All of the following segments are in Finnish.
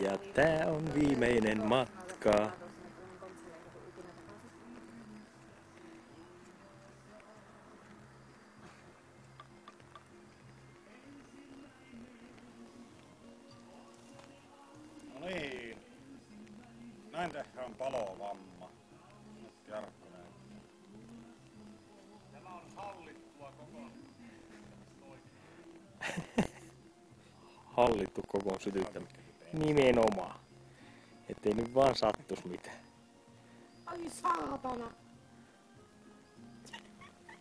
Ja tää on viimeinen matka. No niin. Näin tehdään palovamma. Nyt Jarkko näyttää. Tämä on hallittua Hallittu kokoon sytyttämistä. Nimenomaan. Ettei nyt vaan sattus mitään. Ai saatana!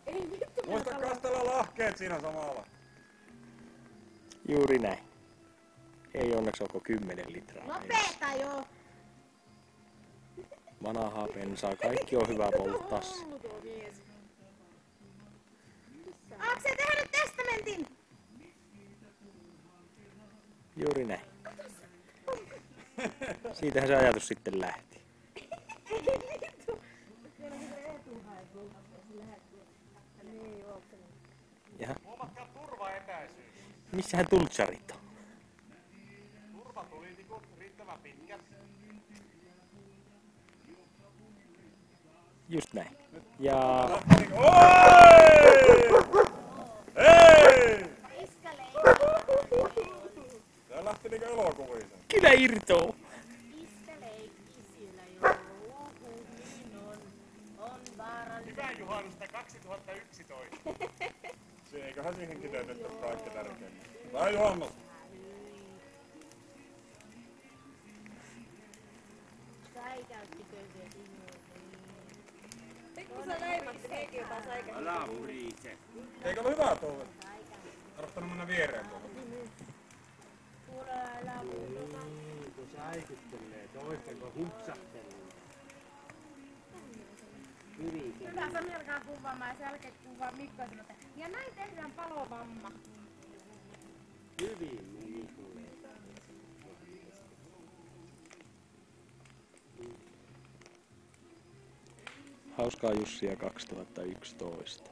Ei vittu. Muista kastella lahkeet siinä samalla. Juuri näin. Ei onneksi olko 10 litraa. Nopeeta jo! Vanhaa bensaa, kaikki on hyvä polttaa. Ootko sä tehnyt testamentin? Juuri näin. Siitähän se ajatus sitten lähti. Ei vittu! Siellä on se etuhaipu. Niin, ootko niin? Jaha. Huomatkaa turvaetäisyys. Missähän tultsarit on? Turvatulitikut riittävän pitkät. Just näin. Ja Hei! Iskä leikki. Tää lähti niinku elokuviin. kyllä irtoo. Iskä leikki siellä joulukuun, niin on vaarallista. Hyvää juhannusta 2011. Se eiköhän siihen kiteytetty kaikki tärkeimmät. Hyvää juhannusta. Säikäyttikö se sinua? Pikkusen leimatti, meikin jotain säikästä. Älä hurise. Eikö ole hyvä tuolla? Arvottanut mennä viereen tuolla. Kuule, älä muuta. Kun säikyttelee, toisten kun hupsahtelee. Hyvä, Sami alkaa kuvaamaan ja sen jälkeen kuvaa Mikko sanoo, että ja näin tehdään palovamma. Hyvin meni tulee. Hauskaa Jussia 2011.